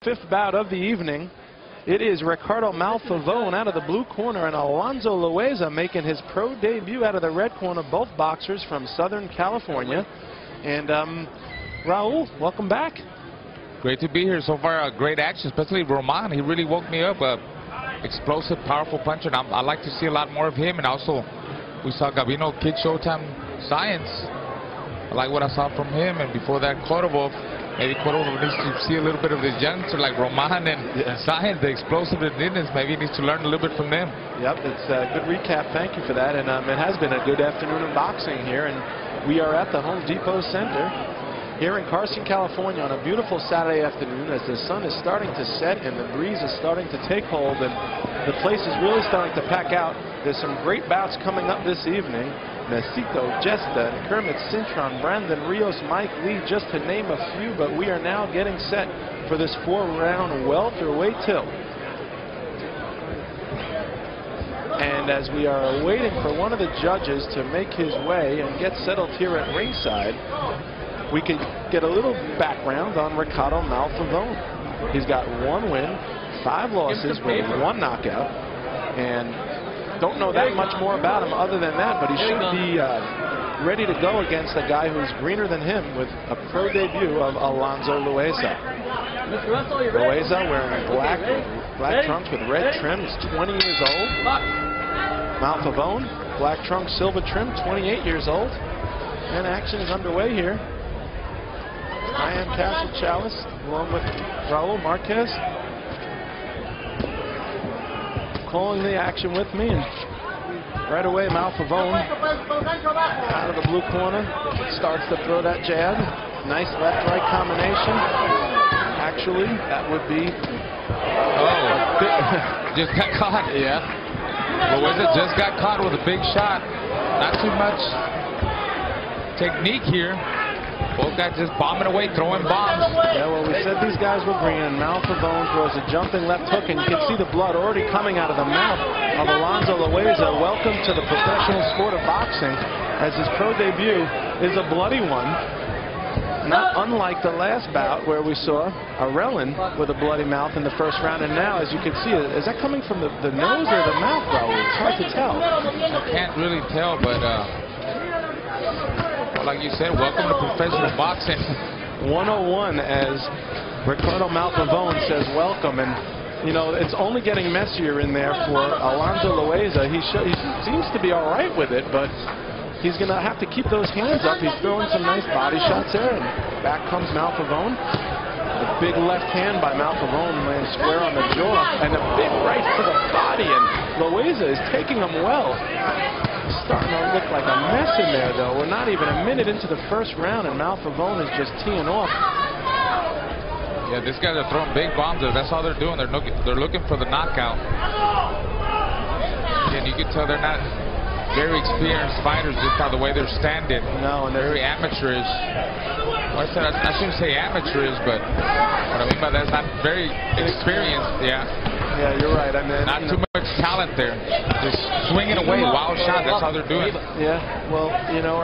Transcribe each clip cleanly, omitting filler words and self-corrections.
Fifth bout of the evening. It is Ricardo Malfavon out of the blue corner and Alfonso Loeza making his pro debut out of the red corner, both boxers from Southern California. And Raul, welcome back. Great to be here. So far, great action, especially Roman. He really woke me up. Explosive, powerful puncher. And I like to see a lot more of him. And also, we saw Gabino Kid Showtime Science. I like what I saw from him. And before that, Korovov. Maybe Korovov needs to see a little bit of this youngster like Roman and Science, the explosiveness. Maybe he needs to learn a little bit from them. Yep, it's a good recap. Thank you for that. And it has been a good afternoon of boxing here. And we are at the Home Depot Center here in Carson, California on a beautiful Saturday afternoon as the sun is starting to set and the breeze is starting to take hold and the place is really starting to pack out. There's some great bouts coming up this evening. Necito, Jesta, Kermit Cintron, Brandon Rios, Mike Lee, just to name a few, but we are now getting set for this 4-round welterweight tilt. And as we are waiting for one of the judges to make his way and get settled here at ringside, we can get a little background on Ricardo Malfavon. He's got 1 win, 5 losses with 1 knockout, and don't know that much more about him other than that, but he should be ready to go against a guy who's greener than him with a pro debut of Alfonso Loeza. Loeza wearing black trunks with red trim. He's 20 years old. Malfavon, black trunks, silver trim, 28 years old. And action is underway here. I am Castle Chalice along with Raul Marquez. Calling the action with me, and right away Malfavon out of the blue corner starts to throw that jab. Nice left-right combination. Actually, that would be just got caught. Yeah. Loeza just got caught with a big shot. Not too much technique here. Both guys just bombing away, throwing bombs. Yeah, well, we said these guys were green, and Malfavon throws a jumping left hook, and you can see the blood already coming out of the mouth of Alfonso Loeza. Welcome to the professional sport of boxing, as his pro debut is a bloody one. Not unlike the last bout where we saw Arellin with a bloody mouth in the first round, and now, as you can see, is that coming from the nose or the mouth, Raul? It's hard to tell. I can't really tell, but like you said, welcome to professional boxing. 101 as Ricardo Malfavon says welcome. And, you know, it's only getting messier in there for Alfonso Loeza. He seems to be all right with it, but he's going to have to keep those hands up. He's throwing some nice body shots there, and back comes Malfavon. A big left hand by Malfavon lands square on the jaw, and a big right to the body, and Loeza is taking him well. Starting to look like a mess in there, though. We're not even a minute into the first round, and Malfavon is just teeing off. Yeah, these guys are throwing big bombs. That's all they're doing. They're looking for the knockout. And you can tell they're not very experienced fighters just by the way they're standing. No, and they're very amateurish. Well, I shouldn't say amateurish, but what I mean by that is not very experienced. Yeah. Yeah, you're right. I mean, not too much talent there. Just swinging away, wild shot. That's how they're doing. Yeah. Well, you know,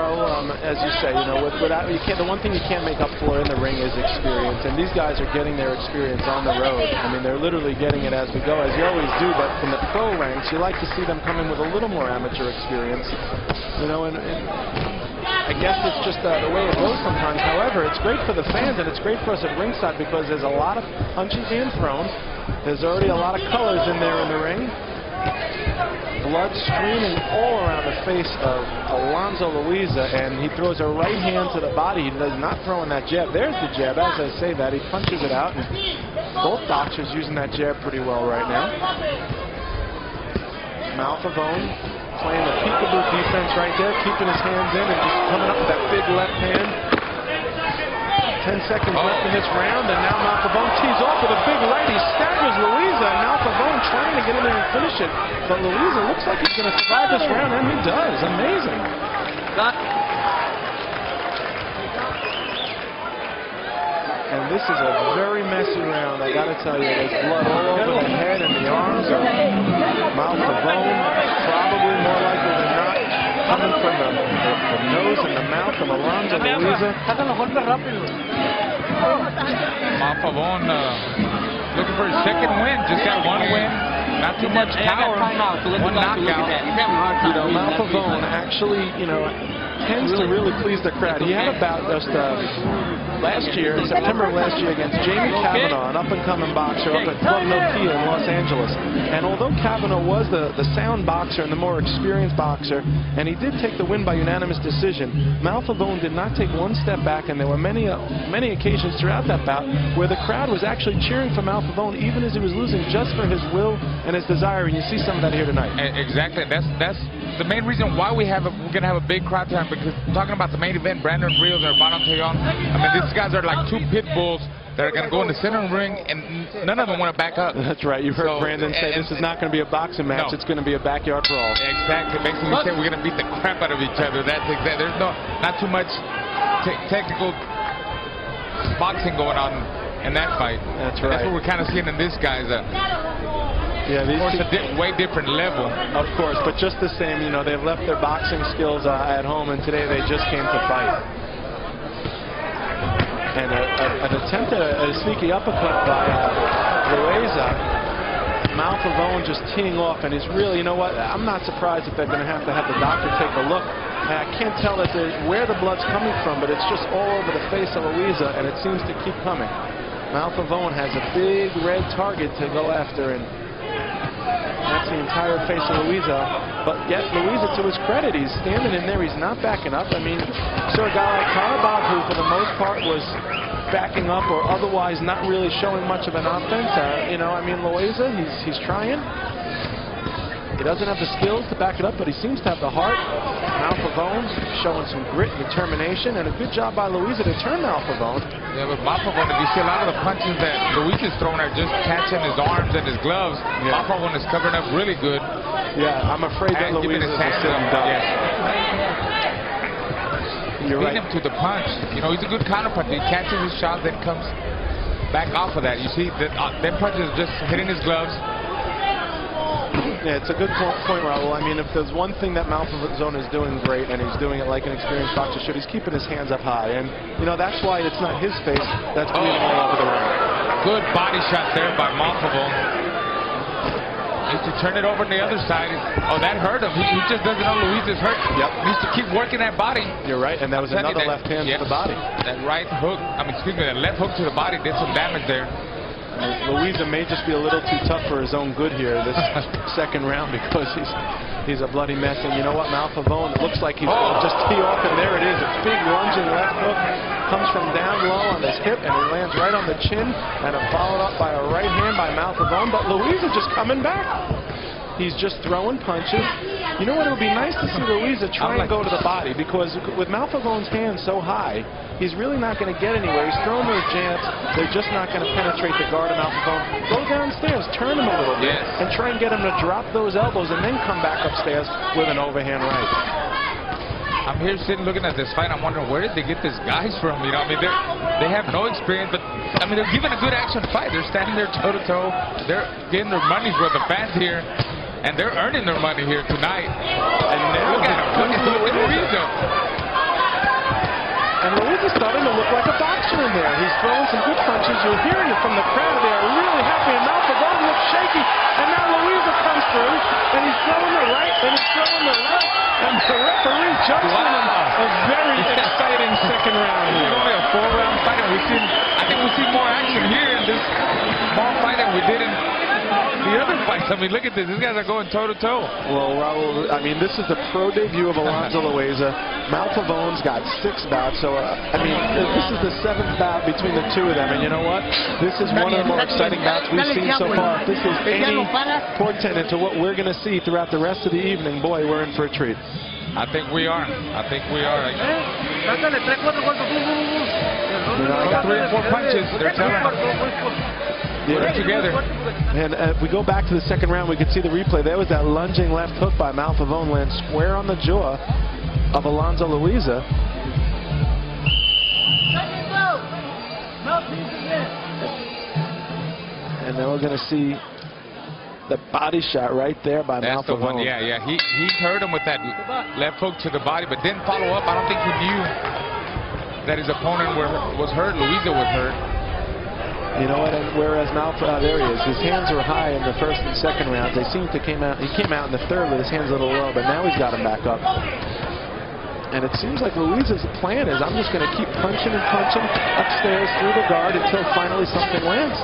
as you say, you know, without the one thing you can't make up for in the ring is experience, and these guys are getting their experience on the road. I mean, they're literally getting it as we go, as you always do. But from the pro ranks, you like to see them come in with a little more amateur experience. You know, and I guess it's just the way it goes sometimes. However, it's great for the fans and it's great for us at ringside because there's a lot of punches being thrown. There's already a lot of colors in there in the ring. Blood streaming all around the face of Alfonso Loeza, and he throws a right hand to the body. He does not throw in that jab. There's the jab. As I say that, he punches it out, and both boxers using that jab pretty well right now. Malfavon playing the peekaboo defense right there, keeping his hands in and just coming up with that big left hand. 10 seconds left in this round, and now Malfavon tees off with a big right. He staggers Loeza, and Malfavon trying to get in there and finish it. But Loeza looks like he's going to survive this round, and he does. Amazing. And this is a very messy round, I got to tell you. There's blood all over the head and the arms of Malfavon. Probably more likely than not coming from the nose and the mouth of Alfonso Loeza. Malfavon for his second win. Just got one win. Not too much power. One knockout. You know, malfavon actually, you know, tends to really please the crowd. He had a bout just last year, in September of last year, against Jamie Kavanaugh, an up-and-coming boxer up at Club Nokia in Los Angeles. And although Kavanaugh was the sound boxer and the more experienced boxer, and he did take the win by unanimous decision, malfavon did not take one step back, and there were many occasions throughout that bout where the crowd was actually cheering for malfavon even as he was losing, just for his will and his desire, and you see some of that here tonight. Exactly. That's the main reason why we're going to have a big crowd tonight, because talking about the main event, Brandon Rios and Urbano Tejon, I mean, these guys are like two pit bulls that are going to go in the center of the ring, and none of them want to back up. That's right. You've heard Brandon say this is not going to be a boxing match. No. It's going to be a backyard brawl. Exactly. Basically, we say we're going to beat the crap out of each other. That's exactly. There's not too much technical boxing going on in that fight. That's right. That's what we're kind of seeing in this guy's. Yeah, these of course, a way different level. Of course, but just the same, you know, they've left their boxing skills at home, and today they just came to fight. And an attempt at a sneaky uppercut by Loeza. malfavon just teeing off, and he's really, you know what, I'm not surprised if they're going to have the doctor take a look. And I can't tell where the blood's coming from, but it's just all over the face of Loeza, and it seems to keep coming. malfavon has a big red target to go after, and that's the entire face of Loeza. But yet, Loeza, to his credit, he's standing in there. He's not backing up. I mean, so a guy like Karabov, who for the most part was backing up or otherwise not really showing much of an offense. You know, I mean, Loeza, he's trying. He doesn't have the skills to back it up, but he seems to have the heart. malfavon showing some grit and determination, and a good job by Loeza to turn malfavon. Yeah, but malfavon, if you see a lot of the punches that Loeza's throwing are just catching his arms and his gloves, malfavon is covering up really good. Yeah, I'm afraid that Loeza's a sitting duck. Yeah. You're right. Beat him to the punch. You know, he's a good counterpuncher. He catches his shot, then comes back off of that. You see, them punches are just hitting his gloves. Yeah, it's a good point, Raul. I mean, if there's one thing that malfavon is doing great, and he's doing it like an experienced boxer should, he's keeping his hands up high. And, you know, that's why it's not his face that's bleeding all over the ring. Good body shot there by malfavon. Needs to turn it over to the other side. Oh, that hurt him. He just doesn't know Loeza's hurt. Yep. Needs to keep working that body. You're right, and that was another left hand to the body. That right hook, that left hook to the body did some damage there. Loeza may just be a little too tough for his own good here this second round, because he's a bloody mess. And you know what, malfavon, it looks like he's just tee off, and there it is. A big lunging left hook comes from down low on his hip, and he lands right on the chin, and followed up by a right hand by malfavon. But Loeza just coming back. He's just throwing punches. You know what? It would be nice to see Loeza try and go to the body, because with malfavon's hands so high, he's really not going to get anywhere. He's throwing those jabs. They're just not going to penetrate the guard of malfavon. Go downstairs, turn him a little bit, and try and get him to drop those elbows, and then come back upstairs with an overhand right. I'm here sitting looking at this fight. I'm wondering, where did they get these guys from? You know, I mean, they have no experience, but I mean, they're giving a good action fight. They're standing there toe to toe. They're getting their money's worth. The fans here, and they're earning their money here tonight. And look at him. Look at Loeza. And Loeza's starting to look like a boxer in there. He's throwing some good punches. You're hearing it from the crowd. They are really happy. And malfavon looks shaky. And now Loeza comes through, and he's throwing the right, and he's throwing the left. And the referee jumps in a very exciting second round here. It's only a 4-round fight, and I think we'll see more action here in this small fight than we did in the other fights. I mean, look at this. These guys are going toe-to-toe. Well, Raul, I mean, this is the pro debut of Alonzo Loeza. malfavon's got 6 bouts, so, I mean, this is the 7th bout between the two of them. And you know what? This is one of the more exciting bouts we've seen so far. If this is any portent into what we're going to see throughout the rest of the evening, boy, we're in for a treat. I think we are. I think we are. You know, I got 3 or 4 punches. They're telling us. They're together. And if we go back to the second round, we could see the replay. There was that lunging left hook by malfavon, lands square on the jaw of Alonzo Loeza. And then we're going to see the body shot right there by malfavon. That's the one, yeah. He hurt him with that left hook to the body, but didn't follow up. I don't think he knew that his opponent was hurt. Loeza was hurt. You know what? And whereas there he is. His hands were high in the first and second rounds. They seemed to came out. He came out in the third with his hands a little low, but now he's got him back up. And it seems like Loeza's plan is, I'm just going to keep punching and punching upstairs through the guard until finally something lands.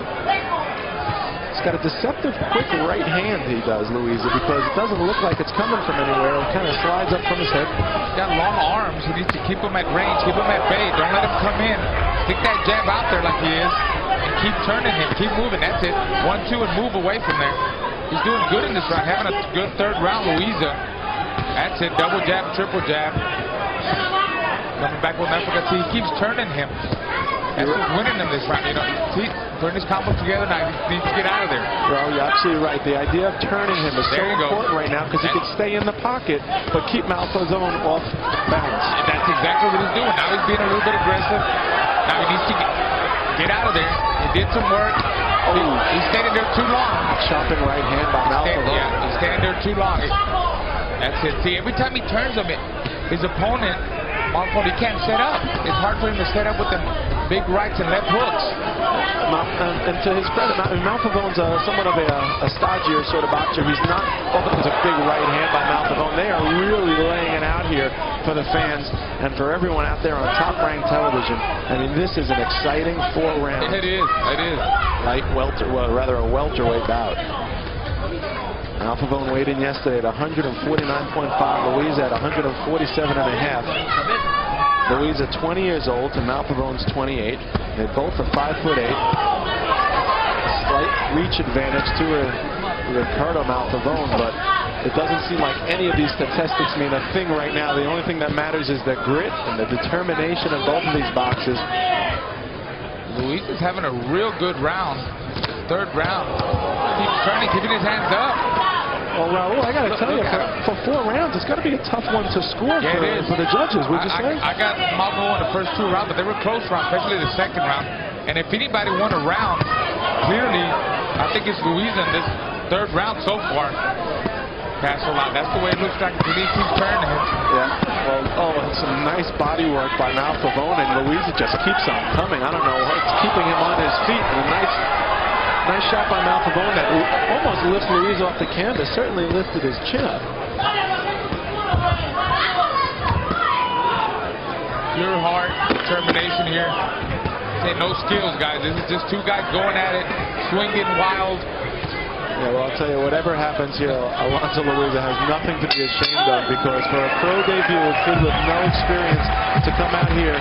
He's got a deceptive, quick right hand, he does, Loeza, because it doesn't look like it's coming from anywhere. It kind of slides up from his head. He's got long arms. He needs to keep him at range, keep him at bay. Don't let him come in. Stick that jab out there like he is. And keep turning him. Keep moving. That's it. 1, 2, and move away from there. He's doing good in this round. Having a good third round, Loeza. That's it. Double jab, triple jab. Coming back with that because he keeps turning him. That's what's winning him this round. You know, he's putting his combos together now. He needs to get out of there. Well, you're absolutely right. The idea of turning him is so important right now because he can stay in the pocket but keep malfavon off balance. That's exactly what he's doing. Now he's being a little bit aggressive. Now he needs to get out of there. He did some work. He's standing there too long. Chopping right hand by malfavon. Yeah, he's standing there too long. That's it. See, every time he turns him, his opponent, malfavon, he can't set up. It's hard for him to set up with the big rights and left hooks. And to his credit, malfavon's somewhat of a stodgier sort of boxer. He's not, although it's a big right hand by malfavon, they are really laying it out here for the fans and for everyone out there on top-ranked television. I mean, this is an exciting 4 rounds. It is. It is. Light welter, well, rather a welterweight bout. Malfavon weighed in yesterday at 149.5. Loeza at 147.5. Loeza 20 years old and malfavon's 28. They both are 5'8". Slight reach advantage to Ricardo Malfavon, but it doesn't seem like any of these statistics mean a thing right now. The only thing that matters is the grit and the determination of both of these boxers. Loeza's having a real good round. Third round. Keeps turning, keeping his hands up. Well, Raul, I got to tell you, for 4 rounds, it's got to be a tough one to score for the judges, would you say? I got Malfavon in the first 2 rounds, but they were close rounds, especially the second round. And if anybody won a round, clearly, I think it's Loeza in this third round so far. Pass a lot. That's the way it looks like. He keeps turning him. Yeah. Well, some nice body work by Malfavon, and Loeza just keeps on coming. I don't know. It's keeping him on his feet. And a nice shot by Malfavon that almost lifts Loeza off the canvas. Certainly lifted his chin up. Pure heart, determination here. This ain't no skills, guys. This is just 2 guys going at it, swinging wild. Yeah, well, I'll tell you, whatever happens here, Alfonso Loeza has nothing to be ashamed of because for a pro debut, a kid with no experience to come out here